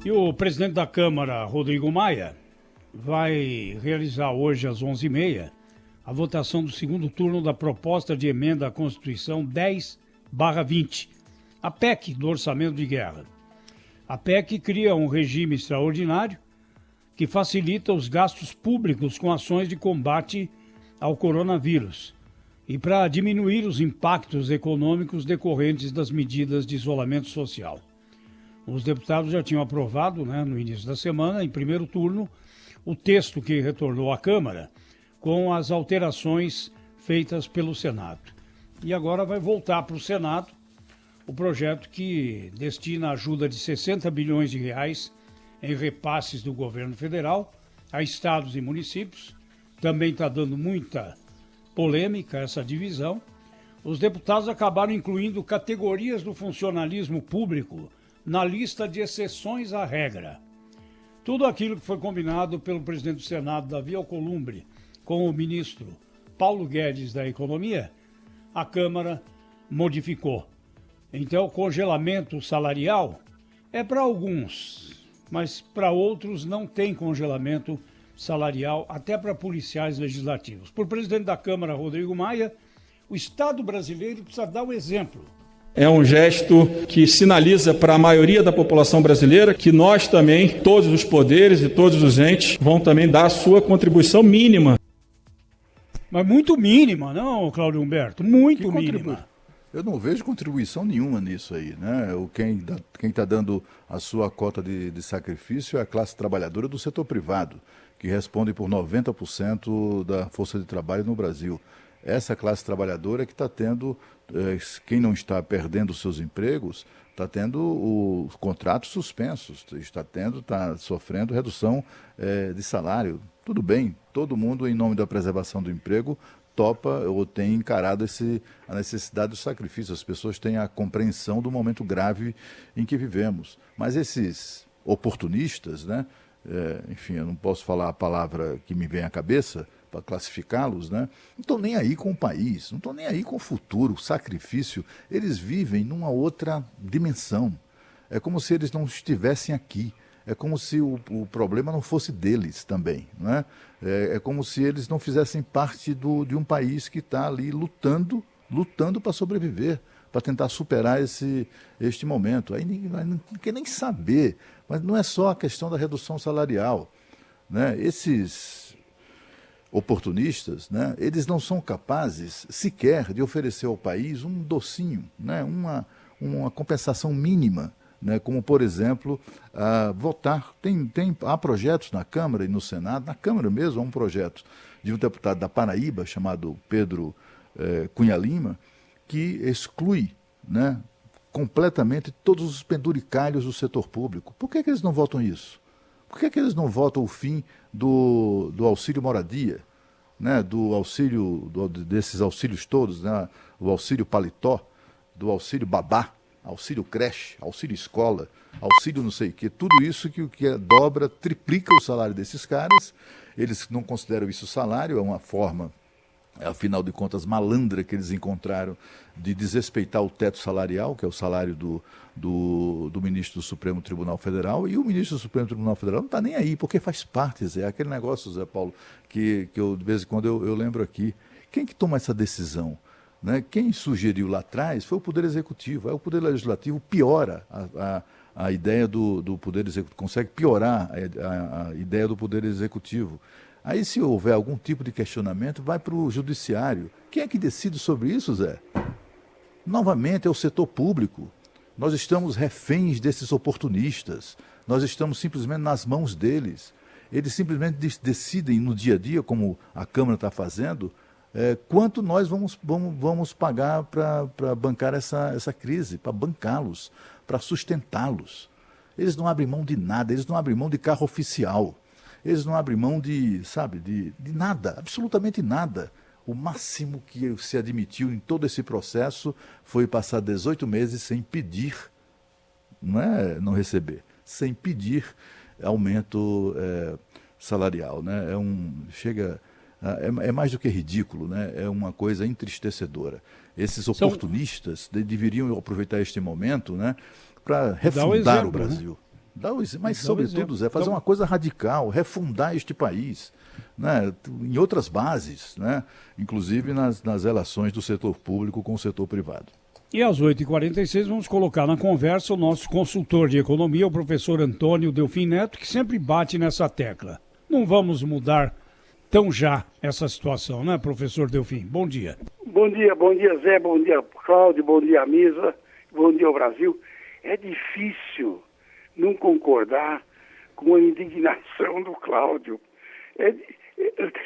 E o presidente da Câmara, Rodrigo Maia, vai realizar hoje às 11h30 a votação do segundo turno da proposta de emenda à Constituição 10/20, a PEC do Orçamento de Guerra. A PEC cria um regime extraordinário que facilita os gastos públicos com ações de combate ao coronavírus e para diminuir os impactos econômicos decorrentes das medidas de isolamento social. Os deputados já tinham aprovado, no início da semana, em primeiro turno, o texto que retornou à Câmara com as alterações feitas pelo Senado. E agora vai voltar para o Senado o projeto que destina a ajuda de 60 bilhões de reais em repasses do governo federal a estados e municípios. Também está dando muita polêmica essa divisão. Os deputados acabaram incluindo categorias do funcionalismo público na lista de exceções à regra. Tudo aquilo que foi combinado pelo presidente do Senado, Davi Alcolumbre, com o ministro Paulo Guedes da Economia, a Câmara modificou. Então, o congelamento salarial é para alguns, mas para outros não tem congelamento salarial, até para policiais legislativos. Por presidente da Câmara, Rodrigo Maia, o Estado brasileiro precisa dar o exemplo. É um gesto que sinaliza para a maioria da população brasileira que nós também, todos os poderes e todos os entes, vão também dar a sua contribuição mínima. Mas muito mínima, não, Cláudio Humberto? Muito mínima. Eu não vejo contribuição nenhuma nisso aí, né? Quem está dando a sua cota de sacrifício é a classe trabalhadora do setor privado, que responde por 90% da força de trabalho no Brasil. Essa classe trabalhadora que está tendo, quem não está perdendo seus empregos, está tendo os contratos suspensos, está sofrendo redução de salário. Tudo bem, todo mundo, em nome da preservação do emprego, topa ou tem encarado a necessidade do sacrifício. As pessoas têm a compreensão do momento grave em que vivemos. Mas esses oportunistas, enfim, eu não posso falar a palavra que me vem à cabeça para classificá-los, não estão nem aí com o país, não estão nem aí com o futuro, o sacrifício. Eles vivem numa outra dimensão. É como se eles não estivessem aqui. É como se o problema não fosse deles também, não é? É como se eles não fizessem parte de um país que está ali lutando para sobreviver, para tentar superar este momento. Aí não quer nem saber, mas não é só a questão da redução salarial, né? Esses oportunistas, eles não são capazes sequer de oferecer ao país um docinho, uma compensação mínima. Como, por exemplo, votar. Há projetos na Câmara e no Senado, na Câmara mesmo há um projeto de um deputado da Paraíba, chamado Pedro Cunha Lima, que exclui completamente todos os penduricalhos do setor público. Por que eles não votam isso? Por que eles não votam o fim do auxílio moradia, do auxílio, desses auxílios todos, o auxílio paletó, do auxílio babá, auxílio creche, auxílio escola, auxílio não sei o quê, tudo isso que dobra, triplica o salário desses caras. Eles não consideram isso salário, é uma forma, afinal de contas, malandra que eles encontraram de desrespeitar o teto salarial, que é o salário do ministro do Supremo Tribunal Federal, e o ministro do Supremo Tribunal Federal não está nem aí, porque faz parte, Zé, é aquele negócio, Zé Paulo, que eu, de vez em quando eu lembro aqui. Quem que toma essa decisão? Quem sugeriu lá atrás foi o Poder Executivo. Aí o Poder Legislativo piora a ideia do Poder Executivo, consegue piorar a ideia do Poder Executivo. Aí, se houver algum tipo de questionamento, vai para o Judiciário. Quem é que decide sobre isso, Zé? Novamente, é o setor público. Nós estamos reféns desses oportunistas. Nós estamos simplesmente nas mãos deles. Eles simplesmente decidem no dia a dia, como a Câmara está fazendo, quanto nós vamos pagar para bancar essa crise, para bancá-los, para sustentá-los. Eles não abrem mão de nada, eles não abrem mão de carro oficial, eles não abrem mão de nada, absolutamente nada. O máximo que se admitiu em todo esse processo foi passar 18 meses sem pedir, não receber, sem pedir aumento salarial. É mais do que ridículo, é uma coisa entristecedora. Esses oportunistas deveriam aproveitar este momento para refundar o Brasil. Mas, sobretudo, Zé, fazer uma coisa radical, refundar este país, né, em outras bases, né, inclusive nas relações do setor público com o setor privado. E às 8h46 vamos colocar na conversa o nosso consultor de economia, o professor Antônio Delfim Neto, que sempre bate nessa tecla. Não vamos mudar tão já essa situação, né, professor Delfim? Bom dia. Bom dia, Zé, bom dia, Cláudio, bom dia, Misa, bom dia ao Brasil. É difícil não concordar com a indignação do Cláudio.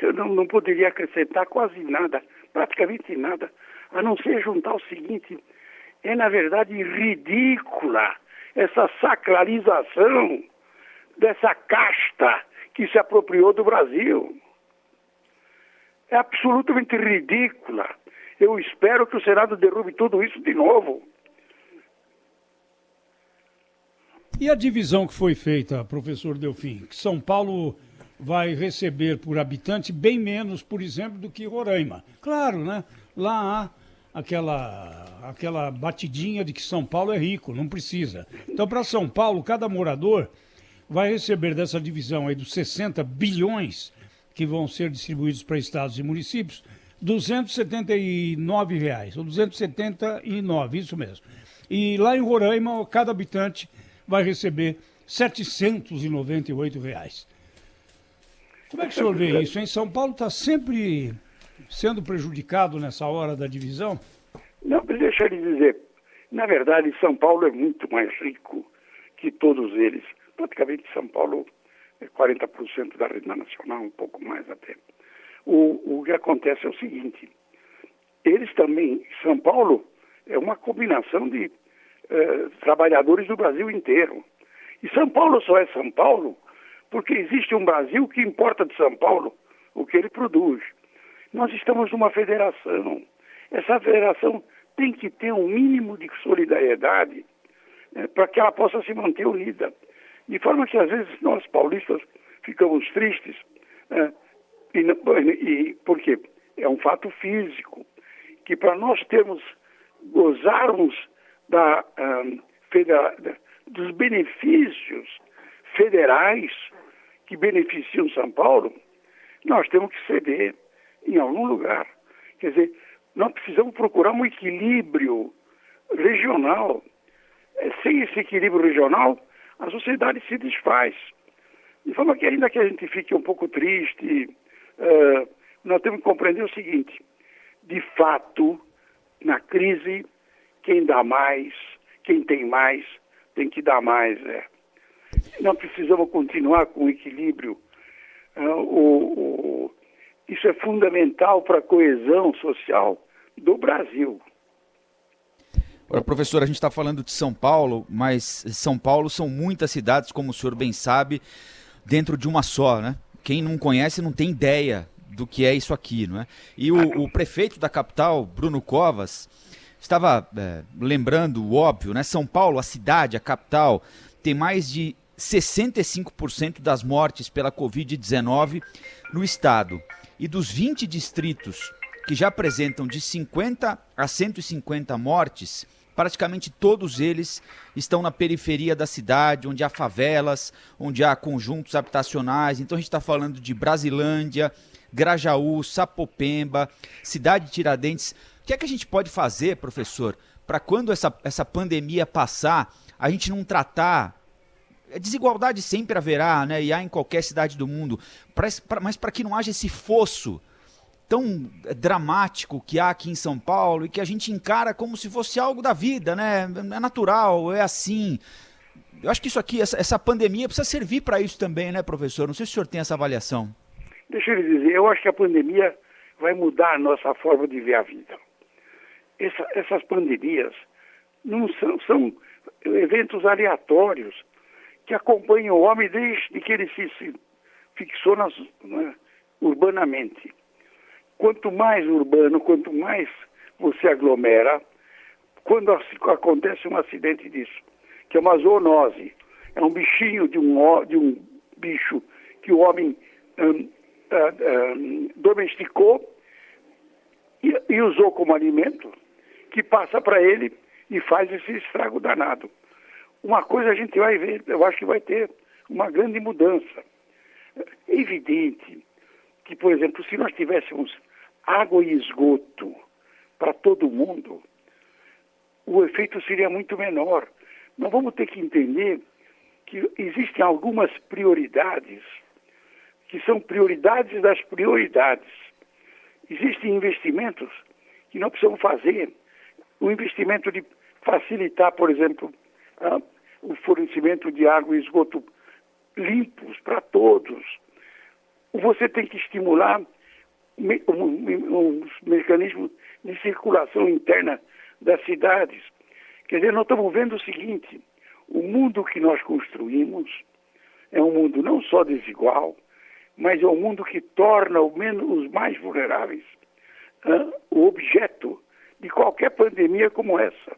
Eu não poderia acrescentar quase nada, praticamente nada, a não ser juntar o seguinte: é na verdade ridícula essa sacralização dessa casta que se apropriou do Brasil. É absolutamente ridícula. Eu espero que o Senado derrube tudo isso de novo. E a divisão que foi feita, professor Delfim, que São Paulo vai receber por habitante bem menos, por exemplo, do que Roraima. Claro, né? Lá há aquela batidinha de que São Paulo é rico, não precisa. Então, para São Paulo, cada morador vai receber dessa divisão aí dos 60 bilhões que vão ser distribuídos para estados e municípios, R$279, ou 279, isso mesmo. E lá em Roraima, cada habitante vai receber R$798. Como é que o senhor vê isso, hein? São Paulo está sempre sendo prejudicado nessa hora da divisão? Não, deixa eu lhe dizer, na verdade, São Paulo é muito mais rico que todos eles. Praticamente São Paulo é 40% da renda nacional, um pouco mais até. O que acontece é o seguinte: eles também, São Paulo é uma combinação de trabalhadores do Brasil inteiro. E São Paulo só é São Paulo porque existe um Brasil que importa de São Paulo o que ele produz. Nós estamos numa federação. Essa federação tem que ter um mínimo de solidariedade para que ela possa se manter unida. De forma que, às vezes, nós paulistas ficamos tristes, porque é um fato físico, que para nós gozarmos dos benefícios federais que beneficiam São Paulo, nós temos que ceder em algum lugar. Quer dizer, nós precisamos procurar um equilíbrio regional. Sem esse equilíbrio regional, a sociedade se desfaz. De forma que, ainda que a gente fique um pouco triste, nós temos que compreender o seguinte: de fato, na crise, quem dá mais, quem tem mais, tem que dar mais. Nós precisamos continuar com o equilíbrio. Isso é fundamental para a coesão social do Brasil. Agora, professor, a gente está falando de São Paulo, mas São Paulo são muitas cidades, como o senhor bem sabe, dentro de uma só, né? Quem não conhece não tem ideia do que é isso aqui, não é? E o prefeito da capital, Bruno Covas, estava lembrando o óbvio, né? São Paulo, a cidade, a capital, tem mais de 65% das mortes pela Covid-19 no estado. E dos 20 distritos que já apresentam de 50 a 150 mortes, praticamente todos eles estão na periferia da cidade, onde há favelas, onde há conjuntos habitacionais. Então a gente está falando de Brasilândia, Grajaú, Sapopemba, Cidade de Tiradentes. O que é que a gente pode fazer, professor, para quando essa pandemia passar, a gente não tratar... Desigualdade sempre haverá, né? E há em qualquer cidade do mundo, mas para que não haja esse fosso tão dramático que há aqui em São Paulo e que a gente encara como se fosse algo da vida, né? É natural, é assim. Eu acho que isso aqui, essa pandemia precisa servir para isso também, né, professor? Não sei se o senhor tem essa avaliação. Deixa eu lhe dizer, eu acho que a pandemia vai mudar a nossa forma de ver a vida. Essas pandemias não são eventos aleatórios que acompanham o homem desde que ele se fixou urbanamente. Quanto mais urbano, quanto mais você aglomera, quando acontece um acidente disso, que é uma zoonose, é um bichinho de um bicho que o homem domesticou e usou como alimento, que passa para ele e faz esse estrago danado. uma coisa a gente vai ver, eu acho que vai ter uma grande mudança. É evidente que, por exemplo, se nós tivéssemos água e esgoto para todo mundo, o efeito seria muito menor. Nós vamos ter que entender que existem algumas prioridades que são prioridades das prioridades. Existem investimentos que nós precisamos fazer. O investimento de facilitar, por exemplo, o fornecimento de água e esgoto limpos para todos. Você tem que estimular os mecanismos de circulação interna das cidades. Quer dizer, nós estamos vendo o seguinte: o mundo que nós construímos é um mundo não só desigual, mas é um mundo que torna os mais vulneráveis o objeto de qualquer pandemia como essa.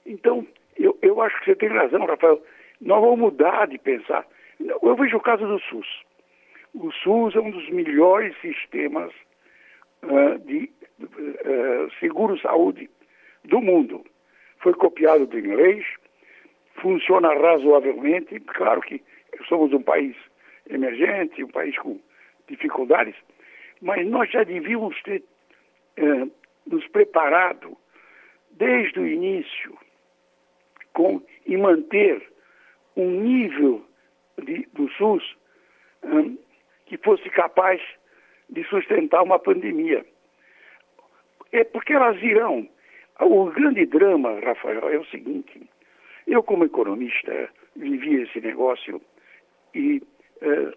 Então, eu acho que você tem razão, Rafael. Nós vamos mudar de pensar. Eu vejo o caso do SUS. O SUS é um dos melhores sistemas de seguro-saúde do mundo. Foi copiado do inglês, funciona razoavelmente. Claro que somos um país emergente, um país com dificuldades, mas nós já devíamos ter nos preparado desde o início e manter um nível do SUS que fosse capaz de sustentar uma pandemia. É porque elas irão. O grande drama, Rafael, é o seguinte: eu, como economista, vivi esse negócio e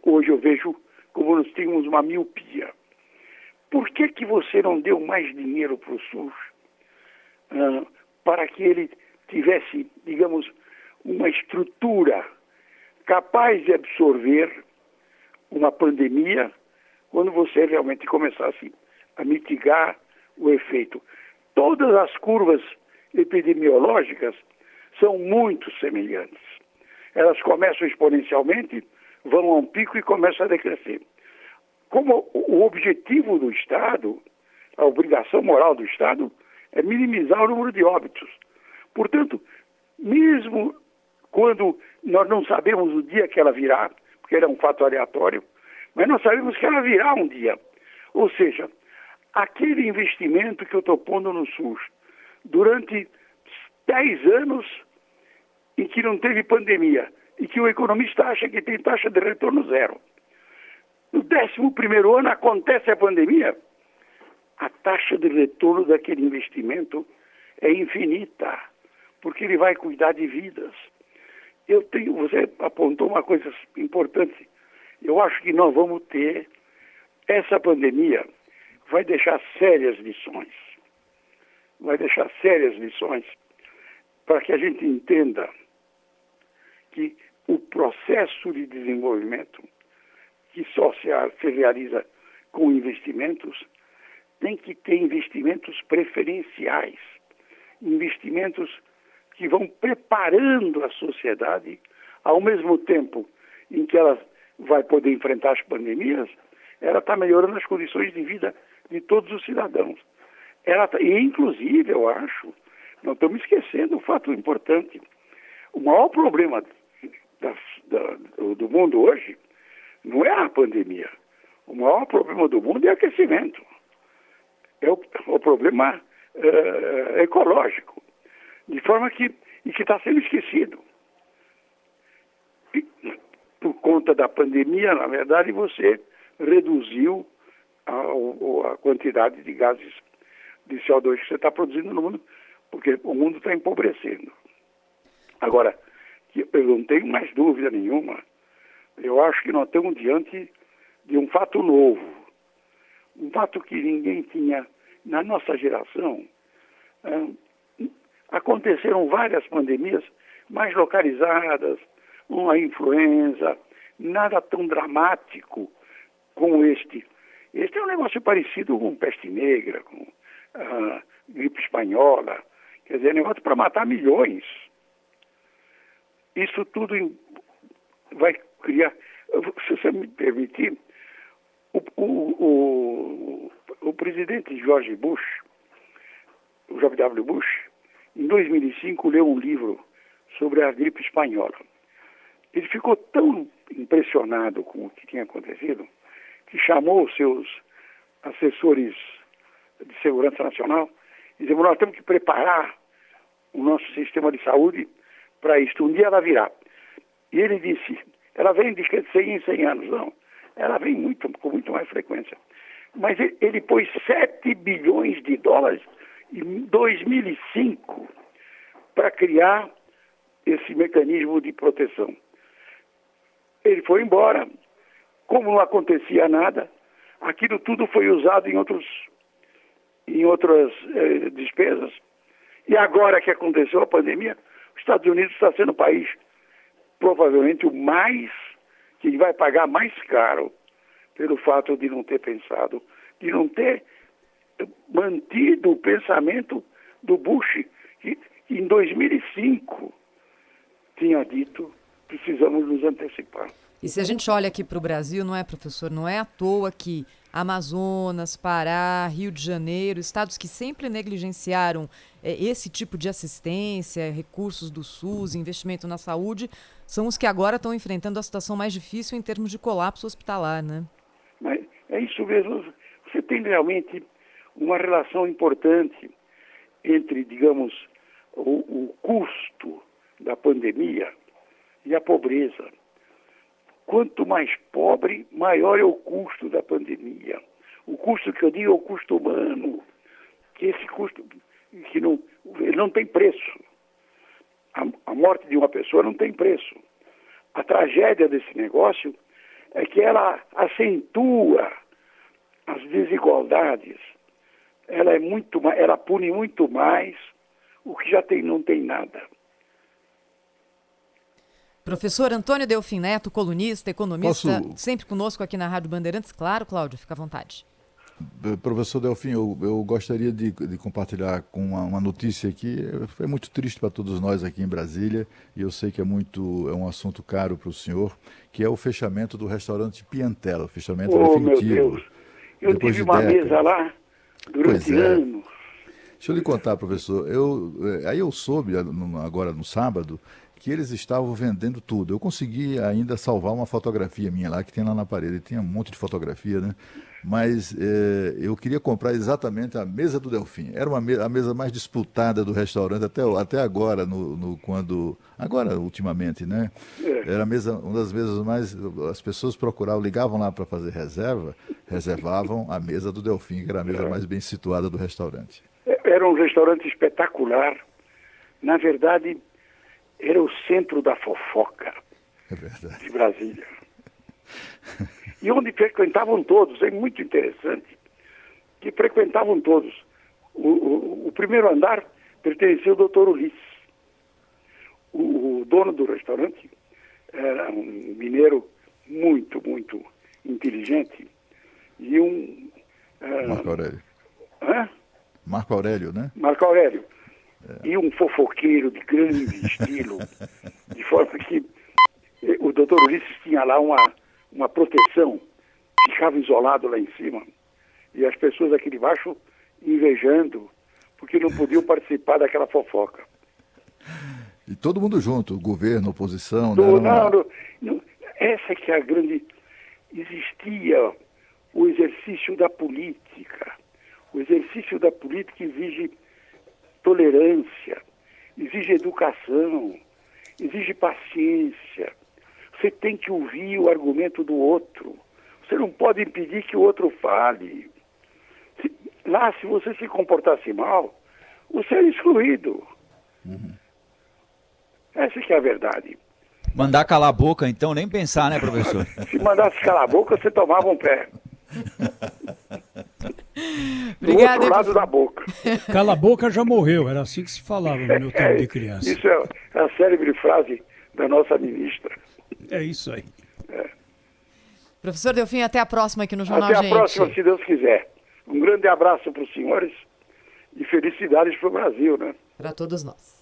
hoje eu vejo como nós temos uma miopia. Por que você não deu mais dinheiro para o SUS para que ele tivesse, digamos, uma estrutura capaz de absorver uma pandemia quando você realmente começasse a mitigar o efeito? Todas as curvas epidemiológicas são muito semelhantes. Elas começam exponencialmente, vão a um pico e começam a decrescer. Como o objetivo do Estado, a obrigação moral do Estado, é minimizar o número de óbitos. Portanto, mesmo quando nós não sabemos o dia que ela virá, porque ela é um fato aleatório, mas nós sabemos que ela virá um dia. Ou seja, aquele investimento que eu estou pondo no SUS durante 10 anos em que não teve pandemia e que o economista acha que tem taxa de retorno zero. No 11º ano acontece a pandemia, a taxa de retorno daquele investimento é infinita, porque ele vai cuidar de vidas. Você apontou uma coisa importante. Eu acho que nós vamos ter, essa pandemia vai deixar sérias lições. Vai deixar sérias lições para que a gente entenda que o processo de desenvolvimento que só se realiza com investimentos, tem que ter investimentos preferenciais, investimentos que vão preparando a sociedade, ao mesmo tempo em que ela vai poder enfrentar as pandemias, ela está melhorando as condições de vida de todos os cidadãos. E, inclusive, eu acho, não estamos esquecendo um fato importante. O maior problema do mundo hoje não é a pandemia. O maior problema do mundo é o aquecimento. É o problema ecológico. De forma que está sendo esquecido. E, por conta da pandemia, na verdade, você reduziu a quantidade de gases de CO2 que você está produzindo no mundo, porque o mundo está empobrecendo. Agora, eu não tenho mais dúvida nenhuma, eu acho que nós estamos diante de um fato novo, um fato que ninguém tinha na nossa geração. Aconteceram várias pandemias mais localizadas, uma influenza, nada tão dramático como este. Este é um negócio parecido com peste negra, com gripe espanhola, quer dizer, é um negócio para matar milhões. Isso tudo vai criar, se você me permitir, o presidente George Bush, o George W. Bush, em 2005 leu um livro sobre a gripe espanhola. Ele ficou tão impressionado com o que tinha acontecido que chamou os seus assessores de segurança nacional e disse: nós temos que preparar o nosso sistema de saúde para isto. Um dia ela virá. E ele disse: ela vem de 100 em 100 anos. Não, ela vem com muito mais frequência. Mas ele pôs $7 bilhões em 2005 para criar esse mecanismo de proteção. Ele foi embora, como não acontecia nada, aquilo tudo foi usado em outras despesas. E agora que aconteceu a pandemia, os Estados Unidos está sendo o país provavelmente que vai pagar mais caro pelo fato de não ter pensado, de não ter mantido o pensamento do Bush, que em 2005 tinha dito: precisamos nos antecipar. E se a gente olha aqui para o Brasil, não é, professor? Não é à toa que Amazonas, Pará, Rio de Janeiro, estados que sempre negligenciaram esse tipo de assistência, recursos do SUS, investimento na saúde, são os que agora estão enfrentando a situação mais difícil em termos de colapso hospitalar, né? Mas é isso mesmo. Você tem realmente uma relação importante entre, digamos, o custo da pandemia e a pobreza. Quanto mais pobre, maior é o custo da pandemia. O custo que eu digo é o custo humano, que esse custo que ele não tem preço. A morte de uma pessoa não tem preço. A tragédia desse negócio é que ela acentua as desigualdades. Ela pune muito mais o que já não tem nada. Professor Antônio Delfim Neto, colunista, economista, sempre conosco aqui na Rádio Bandeirantes. Claro, Cláudio, fica à vontade. Professor Delfim, eu gostaria de compartilhar com uma notícia que foi muito triste para todos nós aqui em Brasília, e eu sei que é um assunto caro para o senhor, que é o fechamento do restaurante Piantella, o fechamento definitivo. Meu Deus, eu tive uma mesa lá durante anos. Deixa eu lhe contar, professor, aí eu soube agora no sábado que eles estavam vendendo tudo. Eu consegui ainda salvar uma fotografia minha lá, que tem lá na parede. Tem um monte de fotografia, né? Mas eu queria comprar exatamente a mesa do Delfim. Era a mesa mais disputada do restaurante até agora, agora ultimamente, né? Era uma das mesas mais... As pessoas ligavam lá para fazer reservavam a mesa do Delfim, que era a mesa mais bem situada do restaurante. Era um restaurante espetacular. Na verdade, era o centro da fofoca de Brasília. E onde frequentavam todos. É muito interessante que frequentavam todos. O primeiro andar pertencia ao doutor Ulisses. O dono do restaurante era um mineiro muito, muito inteligente e Marco Aurélio. Hã? Marco Aurélio, né? Marco Aurélio. E um fofoqueiro de grande estilo, de forma que o doutor Ulisses tinha lá uma proteção, ficava isolado lá em cima, e as pessoas aqui de baixo invejando, porque não podiam participar daquela fofoca. E todo mundo junto, o governo, a oposição... Não, essa que é a grande... Existia o exercício da política. O exercício da política exige tolerância, exige educação, exige paciência. Você tem que ouvir o argumento do outro. Você não pode impedir que o outro fale. Se você se comportasse mal, você é excluído. Essa que é a verdade. Mandar calar a boca, então, nem pensar, né, professor? Se mandasse calar a boca, você tomava um pé. Do outro lado da boca. Cala a boca já morreu, era assim que se falava no meu tempo de criança. Isso é a célebre frase da nossa ministra. É isso aí. Professor Delfim, até a próxima aqui no Jornal Gente. Até a próxima, se Deus quiser. Um grande abraço para os senhores e felicidades para o Brasil, né? Para todos nós.